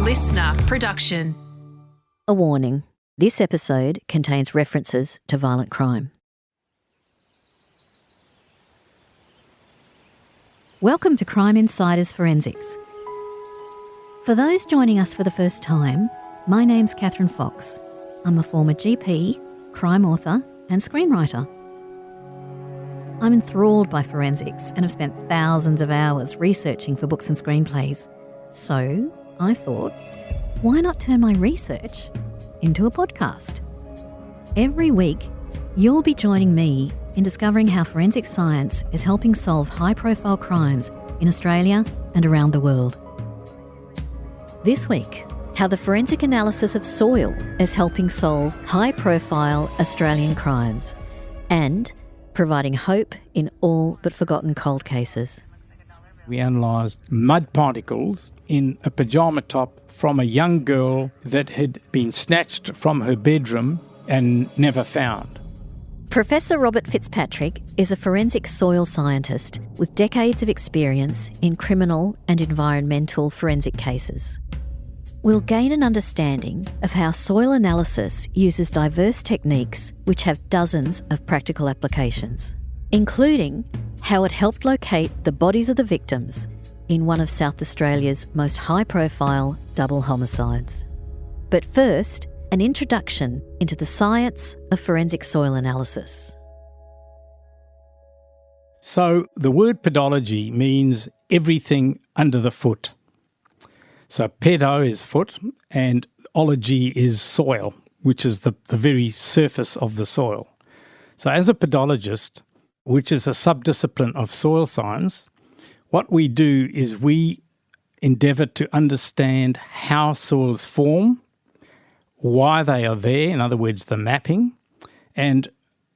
LiSTNR production. A warning. This episode contains references to violent crime. Welcome to Crime Insiders Forensics. For those joining us for the first time, my name's Kathryn Fox. I'm a former GP, crime author and screenwriter. I'm enthralled by forensics and have spent thousands of hours researching for books and screenplays. So I thought, why not turn my research into a podcast? Every week, you'll be joining me in discovering how forensic science is helping solve high-profile crimes in Australia and around the world. This week, how the forensic analysis of soil is helping solve high-profile Australian crimes and providing hope in all but forgotten cold cases. We analysed mud particles in a pyjama top from a young girl that had been snatched from her bedroom and never found. Professor Rob Fitzpatrick is a forensic soil scientist with decades of experience in criminal and environmental forensic cases. We'll gain an understanding of how soil analysis uses diverse techniques which have dozens of practical applications, including how it helped locate the bodies of the victims in one of South Australia's most high-profile double homicides. But first, an introduction into the science of forensic soil analysis. So the word pedology means everything under the foot. So pedo is foot and ology is soil, which is the very surface of the soil. So as a pedologist, which is a subdiscipline of soil science, what we do is we endeavour to understand how soils form, why they are there, in other words, the mapping, and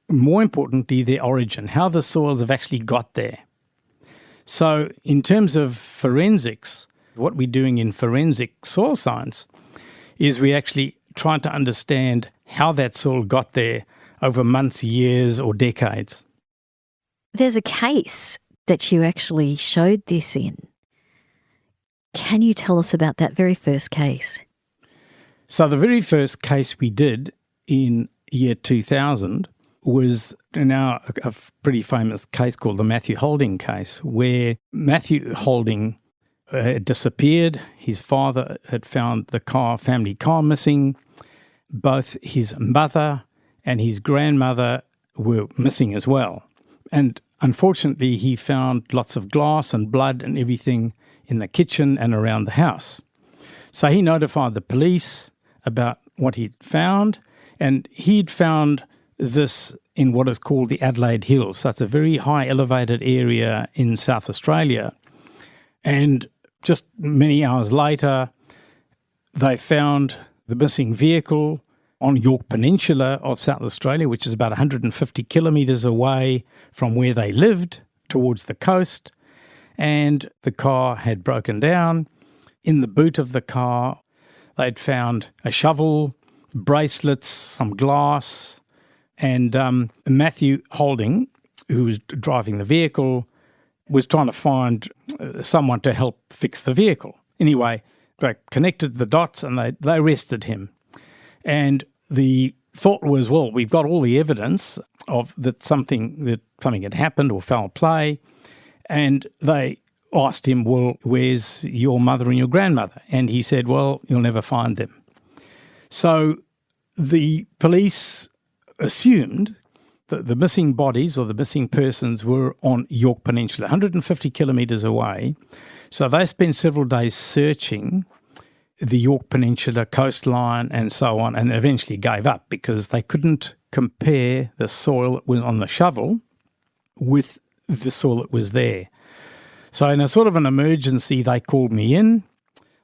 more importantly, their origin, how the soils have actually got there. So in terms of forensics, what we're doing in forensic soil science is we actually trying to understand how that soil got there over months, years or decades. There's a case that you actually showed this in. Can you tell us about that very first case? So the very first case we did in year 2000 was now a pretty famous case called the Matthew Holding case, where Matthew Holding had disappeared. His father had found the family car missing. Both his mother and his grandmother were missing as well. And unfortunately, he found lots of glass and blood and everything in the kitchen and around the house. So he notified the police about what he'd found, and he'd found this in what is called the Adelaide Hills. So it's a very high elevated area in South Australia. And just many hours later, they found the missing vehicle on York Peninsula of South Australia, which is about 150 kilometres away from where they lived, towards the coast. And the car had broken down. In the boot of the car, they'd found a shovel, bracelets, some glass, and Matthew Holding, who was driving the vehicle, was trying to find someone to help fix the vehicle. Anyway, they connected the dots and they arrested him. And the thought was, well, we've got all the evidence of that something had happened or foul play. And they asked him, well, where's your mother and your grandmother? And he said, well, you'll never find them. So the police assumed that the missing bodies or the missing persons were on York Peninsula, 150 kilometres away. So they spent several days searching the York Peninsula coastline and so on, and eventually gave up because they couldn't compare the soil that was on the shovel with the soil that was there. So in a sort of an emergency, they called me in.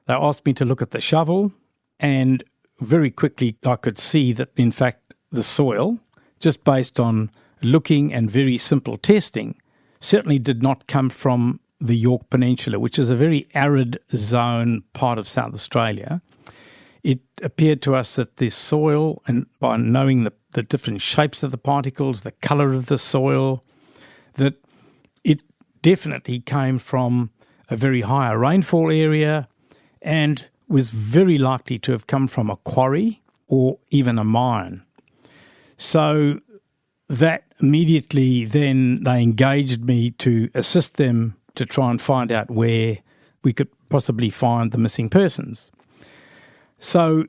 They asked me to look at the shovel, and very quickly I could see that, in fact, the soil, just based on looking and very simple testing, certainly did not come from the York Peninsula, which is a very arid zone part of South Australia. It appeared to us that the soil, and by knowing the different shapes of the particles, the colour of the soil, that it definitely came from a very high rainfall area and was very likely to have come from a quarry or even a mine. So that immediately then they engaged me to assist them to try and find out where we could possibly find the missing persons. So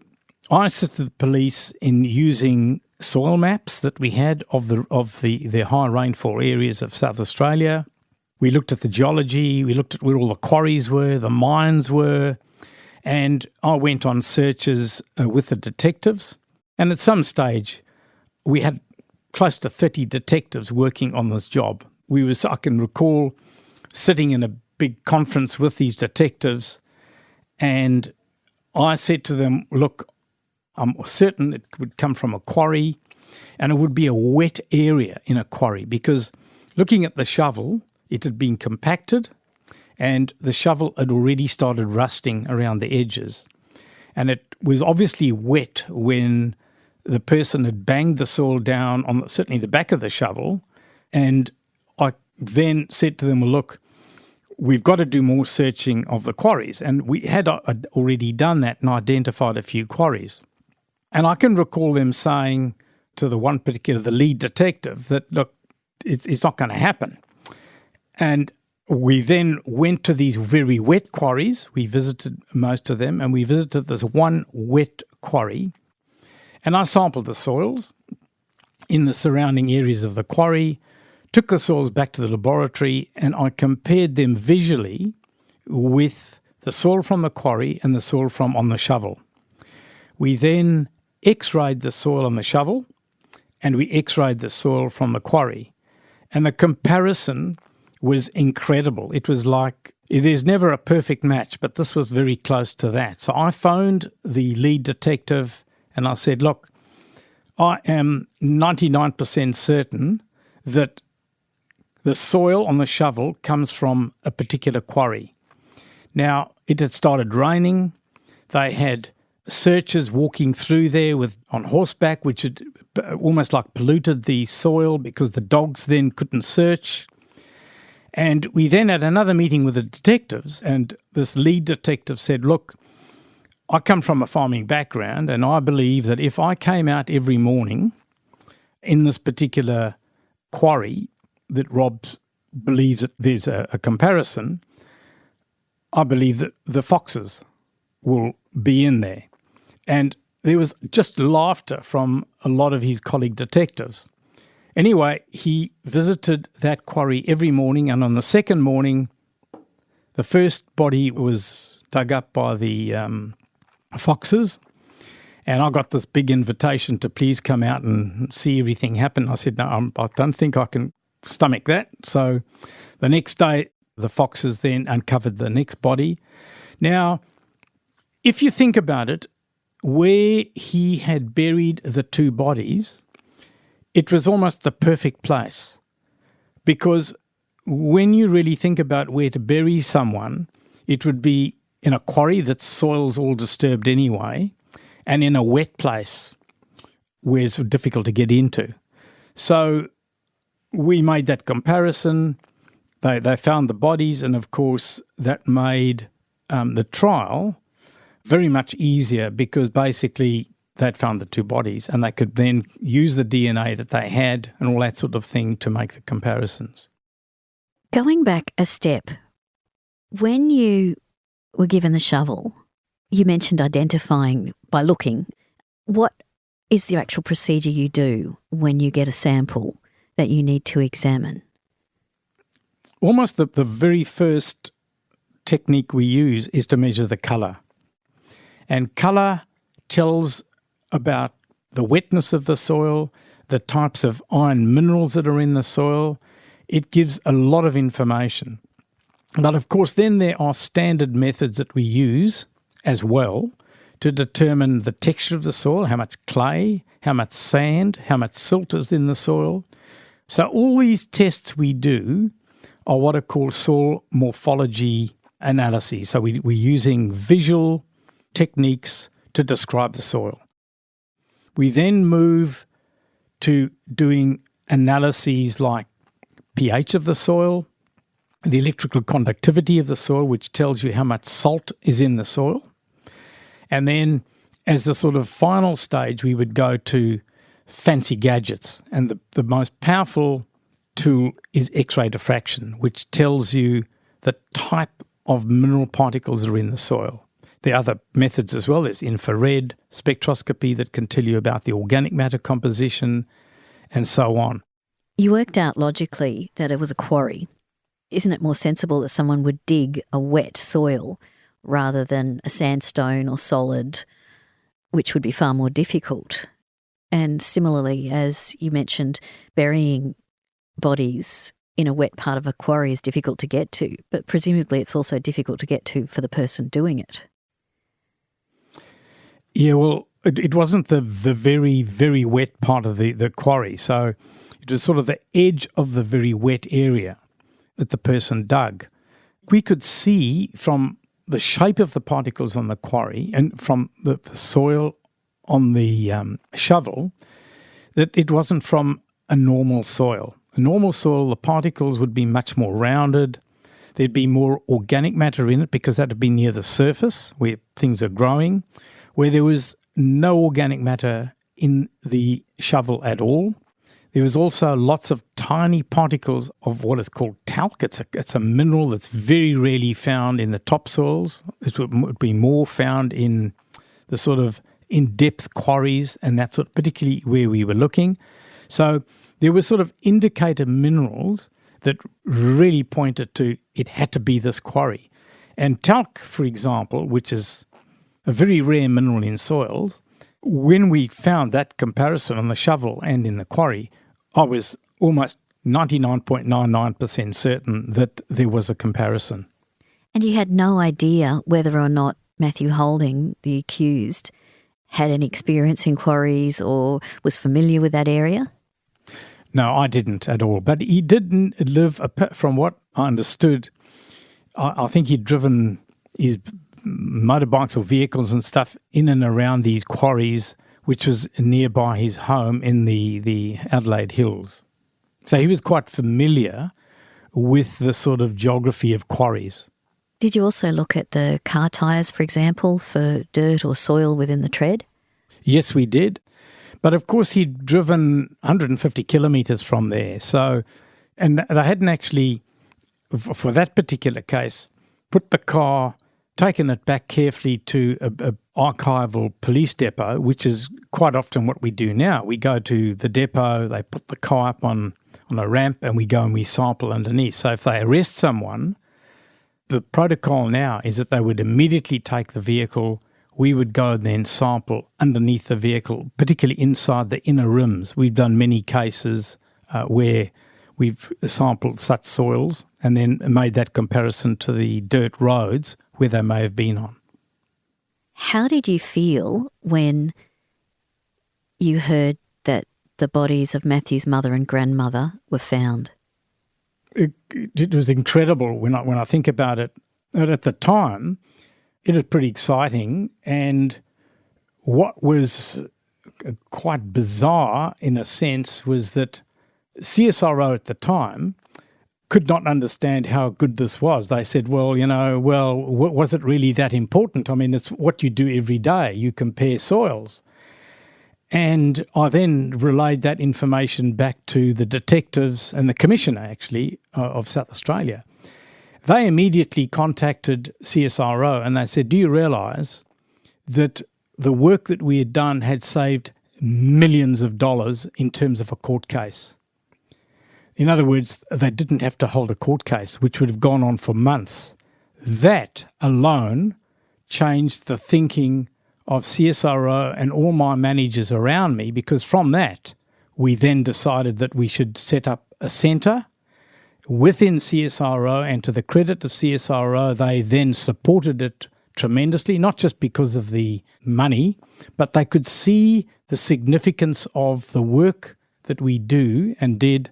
I assisted the police in using soil maps that we had of the high rainfall areas of South Australia. We looked at the geology, we looked at where all the quarries were, the mines were, and I went on searches with the detectives. And at some stage, we had close to 30 detectives working on this job. I can recall sitting in a big conference with these detectives, and I said to them, look, I'm certain it would come from a quarry, and it would be a wet area in a quarry, because looking at the shovel, it had been compacted and the shovel had already started rusting around the edges. And it was obviously wet when the person had banged the soil down on certainly the back of the shovel. And I then said to them, well, look, we've got to do more searching of the quarries. And we had already done that and identified a few quarries. And I can recall them saying to the lead detective, that, look, it's not going to happen. And we then went to these very wet quarries. We visited most of them, and we visited this one wet quarry. And I sampled the soils in the surrounding areas of the quarry, took the soils back to the laboratory, and I compared them visually with the soil from the quarry and the soil from on the shovel. We then X-rayed the soil on the shovel, and we X-rayed the soil from the quarry. And the comparison was incredible. It was like, there's never a perfect match, but this was very close to that. So I phoned the lead detective and I said, look, I am 99% certain that the soil on the shovel comes from a particular quarry. Now, it had started raining. They had searchers walking through there on horseback, which had almost like polluted the soil because the dogs then couldn't search. And we then had another meeting with the detectives, and this lead detective said, look, I come from a farming background, and I believe that if I came out every morning in this particular quarry that Rob believes that there's a comparison, I believe that the foxes will be in there. And there was just laughter from a lot of his colleague detectives. Anyway, he visited that quarry every morning, and on the second morning, the first body was dug up by the foxes, and I got this big invitation to please come out and see everything happen. I said, no, I don't think I can stomach that. So the next day, the foxes then uncovered the next body. Now, if you think about it, where he had buried the two bodies, it was almost the perfect place, because when you really think about where to bury someone, it would be in a quarry that's soil's all disturbed anyway, and in a wet place where it's difficult to get into. So we made that comparison. They found the bodies, and of course that made the trial very much easier, because basically they'd found the two bodies and they could then use the DNA that they had and all that sort of thing to make the comparisons. Going back a step, when you were given the shovel, you mentioned identifying by looking. What is the actual procedure you do when you get a sample that you need to examine? Almost the very first technique we use is to measure the colour. And colour tells about the wetness of the soil, the types of iron minerals that are in the soil. It gives a lot of information. But of course, then there are standard methods that we use as well to determine the texture of the soil, how much clay, how much sand, how much silt is in the soil. So all these tests we do are what are called soil morphology analyses. So we're using visual techniques to describe the soil. We then move to doing analyses like pH of the soil, the electrical conductivity of the soil, which tells you how much salt is in the soil. And then as the sort of final stage, we would go to fancy gadgets. And the most powerful tool is X-ray diffraction, which tells you the type of mineral particles that are in the soil. There are other methods as well. There's infrared spectroscopy that can tell you about the organic matter composition and so on. You worked out logically that it was a quarry. Isn't it more sensible that someone would dig a wet soil rather than a sandstone or solid, which would be far more difficult? And similarly, as you mentioned, burying bodies in a wet part of a quarry is difficult to get to, but presumably it's also difficult to get to for the person doing it. Yeah, well, it wasn't the very, very wet part of the quarry. So it was sort of the edge of the very wet area that the person dug. We could see from the shape of the particles on the quarry and from the soil on the shovel that it wasn't from a normal soil. A normal soil, the particles would be much more rounded. There'd be more organic matter in it because that would be near the surface where things are growing, where there was no organic matter in the shovel at all. There was also lots of tiny particles of what is called talc. It's a mineral that's very rarely found in the topsoils. It would be more found in the sort of in-depth quarries, and that's particularly where we were looking. So there were sort of indicator minerals that really pointed to it had to be this quarry. And talc, for example, which is a very rare mineral in soils, when we found that comparison on the shovel and in the quarry, I was almost 99.99% certain that there was a comparison. And you had no idea whether or not Matthew Holding, the accused, had any experience in quarries or was familiar with that area? No, I didn't at all. But he didn't live, from what I understood, I think he'd driven his motorbikes or vehicles and stuff in and around these quarries, which was nearby his home in the Adelaide Hills. So he was quite familiar with the sort of geography of quarries. Did you also look at the car tyres, for example, for dirt or soil within the tread? Yes, we did. But of course, he'd driven 150 kilometres from there. So, and they hadn't actually, for that particular case, put the car, taken it back carefully to a archival police depot, which is quite often what we do now. We go to the depot, they put the car up on a ramp, and we go and we sample underneath. So if they arrest someone, the protocol now is that they would immediately take the vehicle. We would go and then sample underneath the vehicle, particularly inside the inner rims. We've done many cases where we've sampled such soils and then made that comparison to the dirt roads where they may have been on. How did you feel when you heard that the bodies of Matthew's mother and grandmother were found? It was incredible when I think about it. But at the time, it was pretty exciting. And what was quite bizarre in a sense was that CSIRO at the time could not understand how good this was. They said, was it really that important? I mean, it's what you do every day. You compare soils. And I then relayed that information back to the detectives and the commissioner, actually, of South Australia. They immediately contacted CSIRO and they said, do you realise that the work that we had done had saved millions of dollars in terms of a court case? In other words, they didn't have to hold a court case, which would have gone on for months. That alone changed the thinking of CSIRO and all my managers around me, because from that, we then decided that we should set up a centre within CSIRO, and to the credit of CSIRO, they then supported it tremendously, not just because of the money, but they could see the significance of the work that we do and did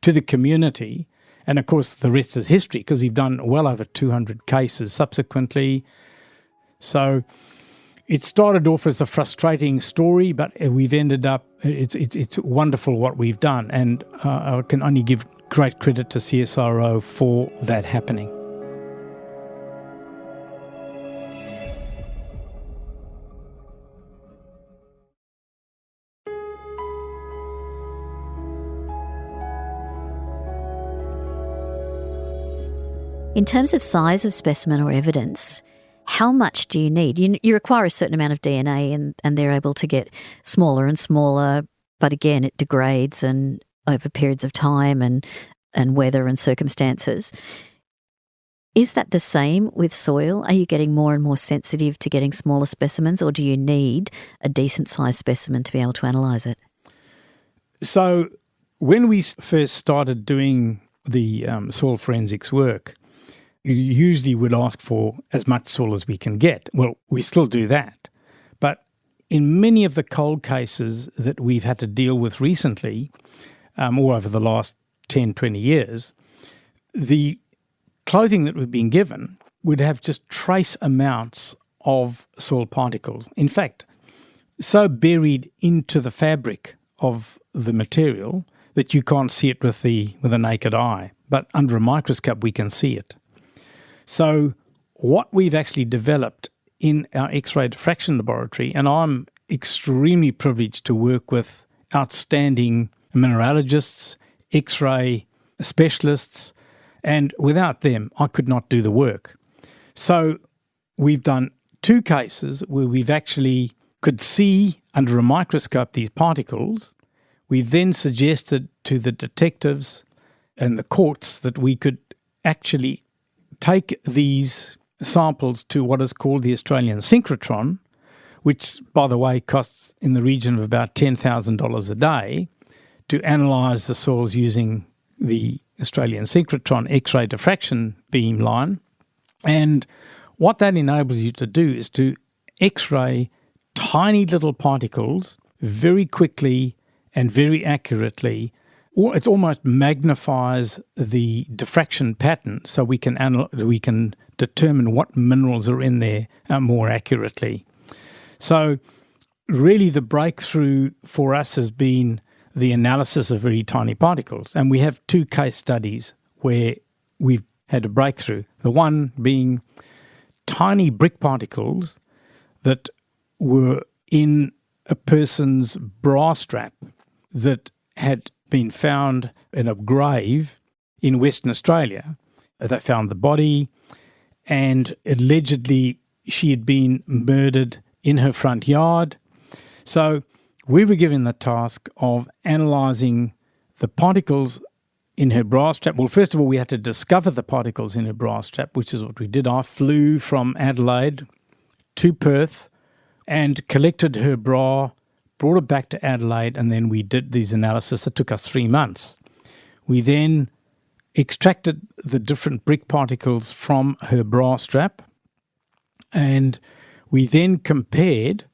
to the community. And of course, the rest is history, because we've done well over 200 cases subsequently. So it started off as a frustrating story, but we've ended up, it's wonderful what we've done. And I can only give great credit to CSIRO for that happening. In terms of size of specimen or evidence, how much do you need? You require a certain amount of DNA and they're able to get smaller and smaller, but again, it degrades and over periods of time and weather and circumstances. Is that the same with soil? Are you getting more and more sensitive to getting smaller specimens, or do you need a decent-sized specimen to be able to analyse it? So when we first started doing the soil forensics work, you usually would ask for as much soil as we can get. Well, we still do that. But in many of the cold cases that we've had to deal with recently, or over the last 10, 20 years, the clothing that we've been given would have just trace amounts of soil particles. In fact, so buried into the fabric of the material that you can't see it with the naked eye. But under a microscope, we can see it. So what we've actually developed in our X-ray diffraction laboratory, and I'm extremely privileged to work with outstanding mineralogists, X-ray specialists, and without them, I could not do the work. So we've done 2 cases where we've actually could see under a microscope these particles. We've then suggested to the detectives and the courts that we could actually take these samples to what is called the Australian synchrotron, which, by the way, costs in the region of about $10,000 a day, to analyse the soils using the Australian synchrotron X-ray diffraction beam line. And what that enables you to do is to X-ray tiny little particles very quickly and very accurately. Or it almost magnifies the diffraction pattern, so we can determine what minerals are in there more accurately. So really the breakthrough for us has been the analysis of very tiny particles. And we have 2 case studies where we've had a breakthrough. The one being tiny brick particles that were in a person's bra strap that had been found in a grave in Western Australia. They found the body, and allegedly she had been murdered in her front yard. So we were given the task of analysing the particles in her bra strap. Well, first of all, we had to discover the particles in her bra strap, which is what we did. I flew from Adelaide to Perth and collected her bra, brought it back to Adelaide, and then we did these analysis. It took us 3 months. We then extracted the different brick particles from her bra strap, and we then compared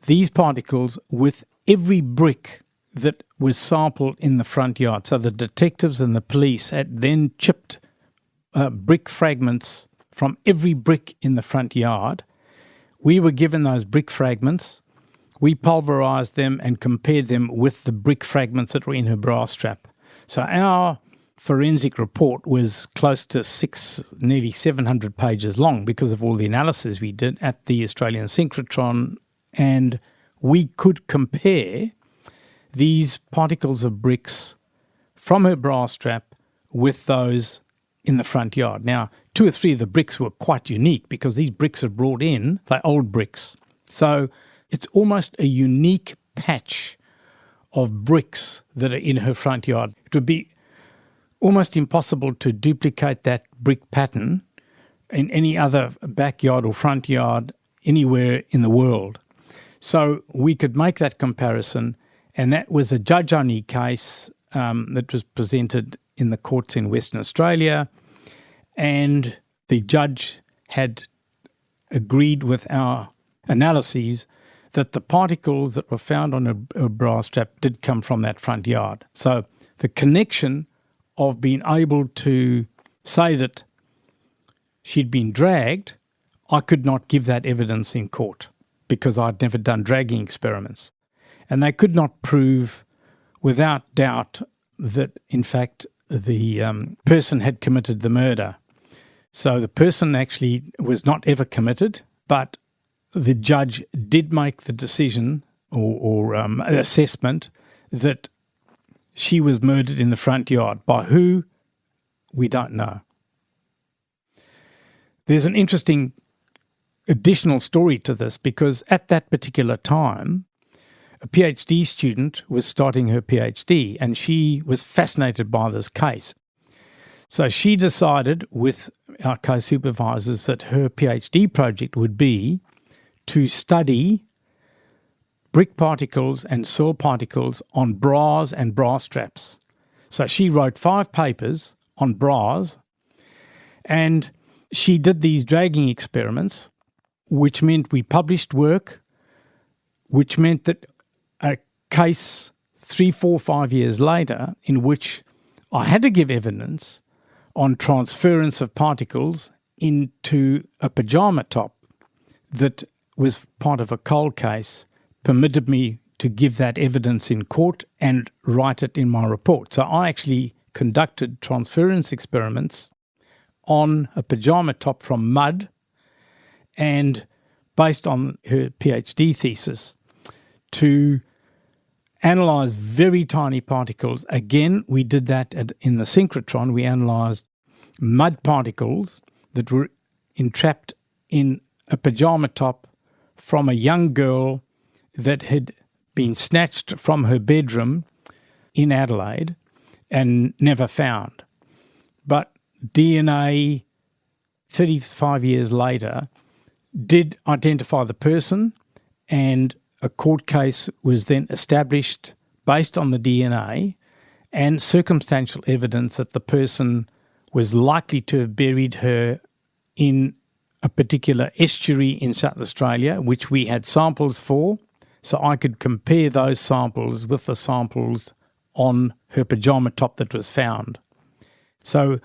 these particles with every brick that was sampled in the front yard. So the detectives and the police had then chipped brick fragments from every brick in the front yard. We were given those brick fragments. We pulverised them and compared them with the brick fragments that were in her bra strap. So our forensic report was close to nearly 700 pages long because of all the analysis we did at the Australian synchrotron, and we could compare these particles of bricks from her bra strap with those in the front yard. Now, 2 or 3 of the bricks were quite unique because these bricks are brought in, they're old bricks. So it's almost a unique patch of bricks that are in her front yard. It would be almost impossible to duplicate that brick pattern in any other backyard or front yard anywhere in the world. So we could make that comparison, and that was a judge-only case that was presented in the courts in Western Australia, and the judge had agreed with our analyses that the particles that were found on her bra strap did come from that front yard. So the connection of being able to say that she'd been dragged, I could not give that evidence in court because I'd never done dragging experiments. And they could not prove without doubt that, in fact, the person had committed the murder. So the person actually was not ever committed, but the judge did make the decision or assessment that she was murdered in the front yard. By who? We don't know. There's an interesting additional story to this, because at that particular time, a PhD student was starting her PhD and she was fascinated by this case. So she decided with our co-supervisors that her PhD project would be to study brick particles and soil particles on bras and bra straps. So she wrote 5 papers on bras, and she did these dragging experiments, which meant we published work, which meant that a case 3, 4, 5 years later in which I had to give evidence on transference of particles into a pyjama top that was part of a cold case permitted me to give that evidence in court and write it in my report. So I actually conducted transference experiments on a pyjama top from mud, and based on her PhD thesis, to analyse very tiny particles. Again, we did that in the synchrotron. We analysed mud particles that were entrapped in a pyjama top from a young girl that had been snatched from her bedroom in Adelaide and never found. But DNA, 35 years later, did identify the person, and a court case was then established based on the DNA and circumstantial evidence that the person was likely to have buried her in a particular estuary in South Australia, which we had samples for, so I could compare those samples with the samples on her pyjama top that was found. So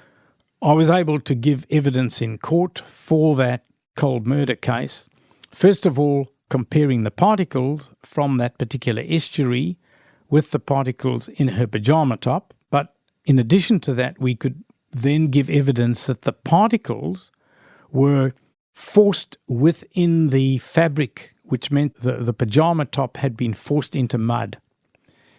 I was able to give evidence in court for that cold murder case, first of all comparing the particles from that particular estuary with the particles in her pyjama top. But in addition to that, we could then give evidence that the particles were forced within the fabric, which meant the pyjama top had been forced into mud.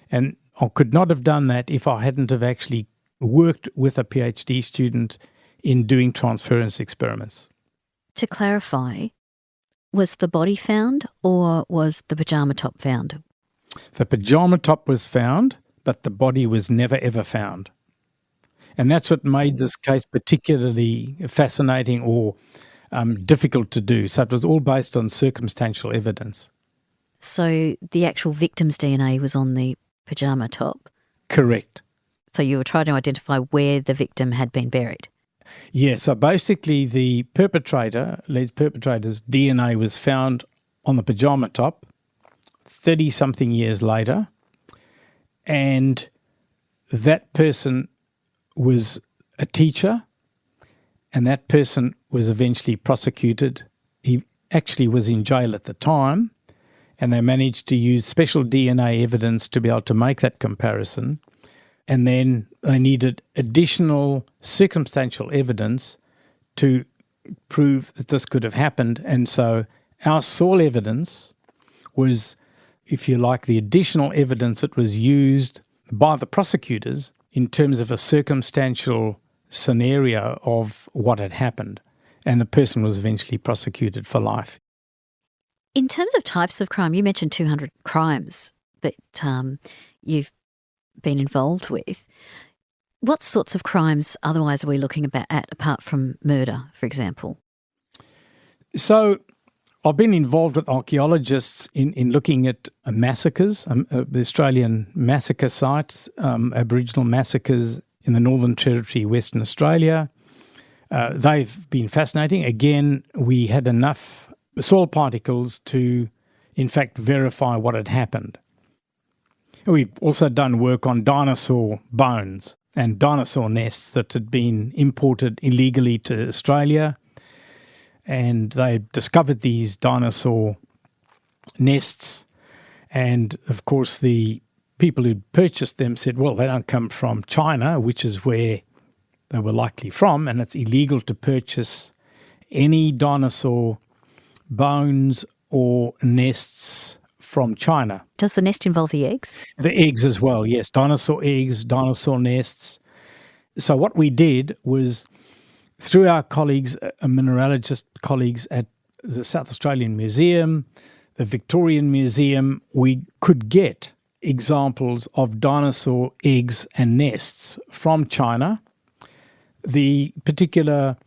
And I could not have done that if I hadn't have actually worked with a PhD student in doing transference experiments. To clarify, was the body found or was the pyjama top found? The pyjama top was found, but the body was never ever found. And that's what made this case particularly fascinating or difficult to do. So it was all based on circumstantial evidence. So the actual victim's DNA was on the pyjama top? Correct. So you were trying to identify where the victim had been buried? Yeah, so basically the alleged perpetrator's DNA was found on the pyjama top 30-something years later, and that person was a teacher, and that person was eventually prosecuted. He actually was in jail at the time, and they managed to use special DNA evidence to be able to make that comparison. And then they needed additional circumstantial evidence to prove that this could have happened. And so our soil evidence was, if you like, the additional evidence that was used by the prosecutors in terms of a circumstantial scenario of what had happened. And the person was eventually prosecuted for life. In terms of types of crime, you mentioned 200 crimes that you've been involved with. What sorts of crimes otherwise are we looking at apart from murder, for example? So I've been involved with archaeologists in looking at massacres, the Australian massacre sites, Aboriginal massacres in the Northern Territory, Western Australia. They've been fascinating. Again, we had enough soil particles to, in fact, verify what had happened. We've also done work on dinosaur bones and dinosaur nests that had been imported illegally to Australia. And they discovered these dinosaur nests. And, of course, the people who purchased them said, well, they don't come from China, which is where they were likely from, and it's illegal to purchase any dinosaur bones or nests from China. Does the nest involve the eggs? The eggs as well, yes. Dinosaur eggs, dinosaur nests. So what we did was through our colleagues, mineralogist colleagues at the South Australian Museum, the Victorian Museum, we could get examples of dinosaur eggs and nests from China. The particular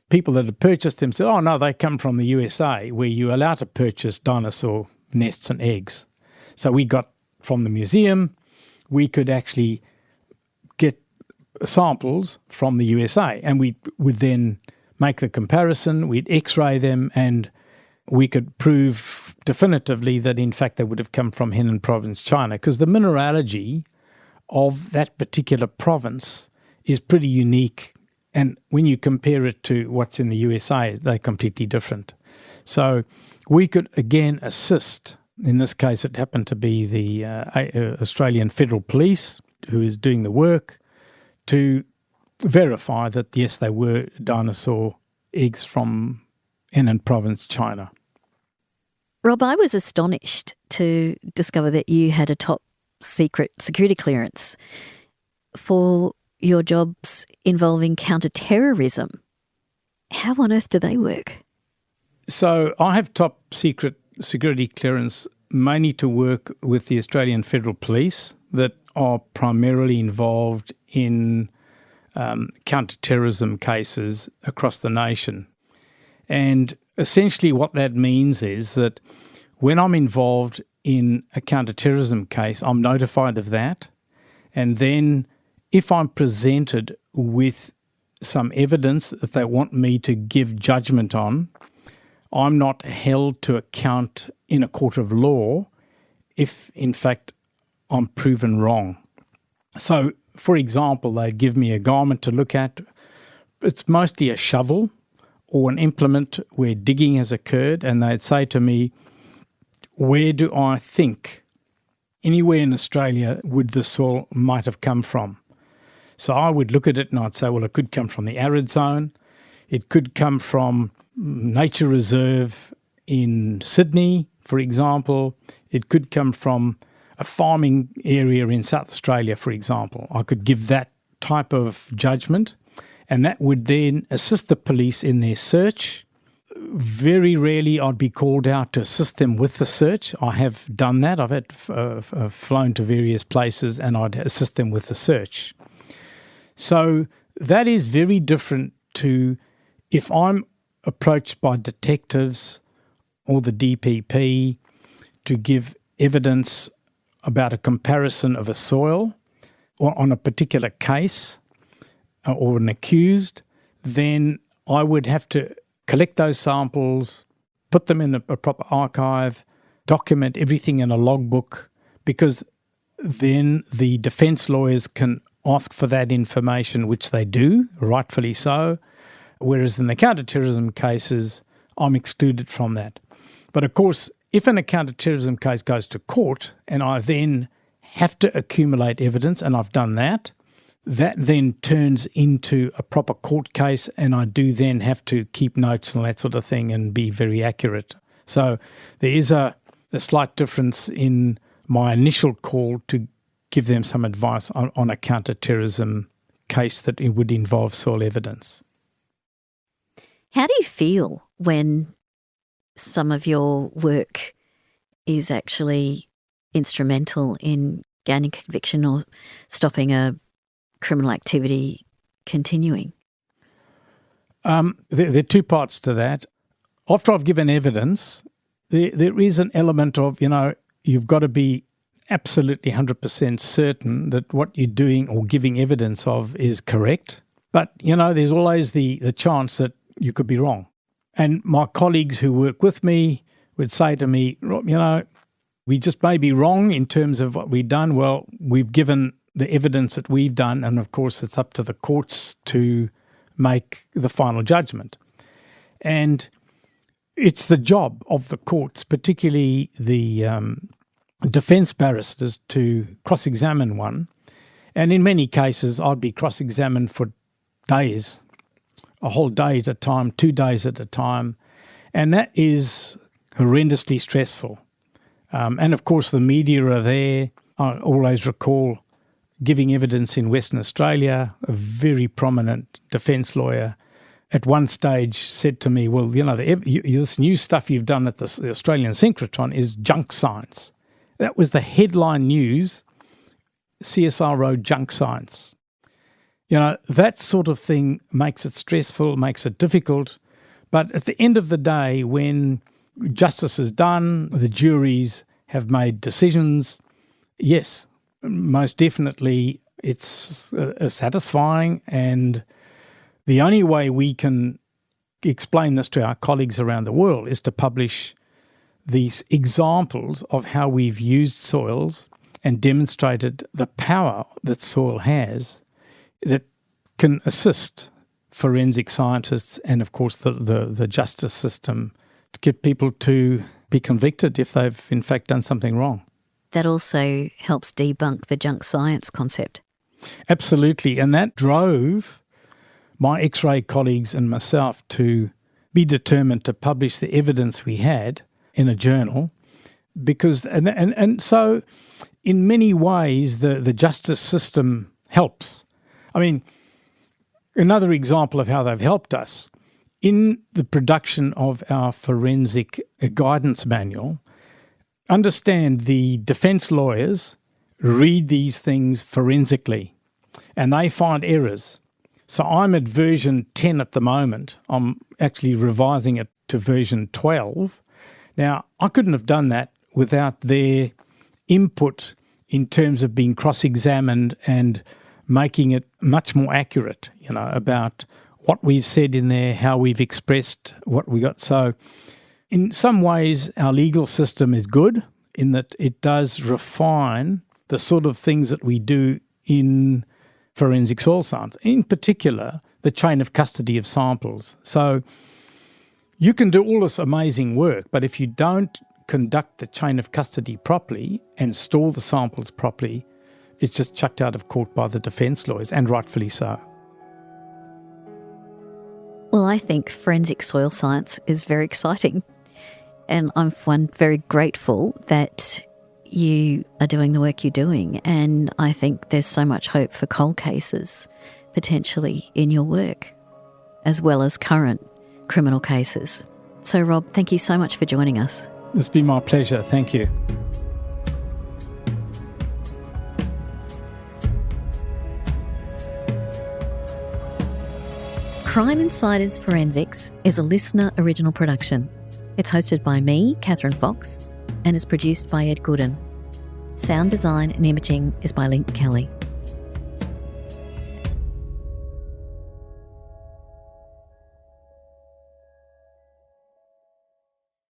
people that had purchased them said, oh no, they come from the USA, where you're allowed to purchase dinosaur nests and eggs. So we got from the museum, we could actually get samples from the USA, and we would then make the comparison, we'd x-ray them, and we could prove definitively that in fact they would have come from Henan province, China, because the mineralogy of that particular province is pretty unique, and when you compare it to what's in the USA, they're completely different. So we could again assist. In this case, it happened to be the Australian Federal Police who is doing the work to verify that, yes, they were dinosaur eggs from Henan province, China. Rob, I was astonished to discover that you had a top secret security clearance for your jobs involving counter-terrorism. How on earth do they work? So I have top secret security clearance mainly to work with the Australian Federal Police that are primarily involved in counter-terrorism cases across the nation. And essentially what that means is that when I'm involved in a counter-terrorism case, I'm notified of that. And then if I'm presented with some evidence that they want me to give judgment on, I'm not held to account in a court of law if, in fact, I'm proven wrong. So, for example, they'd give me a garment to look at. It's mostly a shovel or an implement where digging has occurred, and they'd say to me, where do I think anywhere in Australia would the soil might have come from? So I would look at it and I'd say, well, it could come from the arid zone. It could come from nature reserve in Sydney, for example. It could come from a farming area in South Australia, for example. I could give that type of judgment, and that would then assist the police in their search. Very rarely I'd be called out to assist them with the search. I have done that. I've had flown to various places and I'd assist them with the search. So that is very different to if I'm approached by detectives or the DPP to give evidence about a comparison of a soil or on a particular case or an accused, then I would have to collect those samples, put them in a proper archive, document everything in a logbook, because then the defence lawyers can ask for that information, which they do, rightfully so, whereas in the counter-terrorism cases, I'm excluded from that. But of course, if a counter-terrorism case goes to court and I then have to accumulate evidence, and I've done that, that then turns into a proper court case, and I do then have to keep notes and that sort of thing and be very accurate. So there is a slight difference in my initial call to give them some advice on a counter-terrorism case that it would involve soil evidence. How do you feel when some of your work is actually instrumental in gaining conviction or stopping a criminal activity continuing? There are two parts to that. After I've given evidence, there is an element of, you've got to be absolutely 100% certain that what you're doing or giving evidence of is correct. But, there's always the chance that you could be wrong. And my colleagues who work with me would say to me, Rob, we just may be wrong in terms of what we've done. Well, we've given the evidence that we've done, and of course it's up to the courts to make the final judgment. And it's the job of the courts, particularly the defence barristers, to cross-examine one. And in many cases, I'd be cross-examined for days, a whole day at a time, 2 days at a time. And that is horrendously stressful. And of course, the media are there. I always recall giving evidence in Western Australia, a very prominent defence lawyer at one stage said to me, well, this new stuff you've done at the Australian synchrotron is junk science. That was the headline news, CSIRO junk science. That sort of thing makes it stressful, makes it difficult. But at the end of the day, when justice is done, the juries have made decisions, yes, most definitely it's satisfying, and the only way we can explain this to our colleagues around the world is to publish these examples of how we've used soils and demonstrated the power that soil has that can assist forensic scientists and, of course, the justice system to get people to be convicted if they've, in fact, done something wrong. That also helps debunk the junk science concept. Absolutely. And that drove my X-ray colleagues and myself to be determined to publish the evidence we had in a journal, because and so in many ways the justice system helps. I mean, another example of how they've helped us, in the production of our forensic guidance manual, understand the defence lawyers read these things forensically and they find errors. So I'm at version 10 at the moment. I'm actually revising it to version 12. Now, I couldn't have done that without their input in terms of being cross-examined and making it much more accurate, about what we've said in there, how we've expressed what we got. So in some ways, our legal system is good in that it does refine the sort of things that we do in forensic soil science, in particular, the chain of custody of samples. So you can do all this amazing work, but if you don't conduct the chain of custody properly and store the samples properly, it's just chucked out of court by the defence lawyers, and rightfully so. Well, I think forensic soil science is very exciting. And I'm very grateful that you are doing the work you're doing. And I think there's so much hope for cold cases, potentially, in your work, as well as current criminal cases. So, Rob, thank you so much for joining us. It's been my pleasure. Thank you. Crime Insiders Forensics is a LiSTNR original production. It's hosted by me, Kathryn Fox, and is produced by Ed Gooden. Sound design and imaging is by Link Kelly.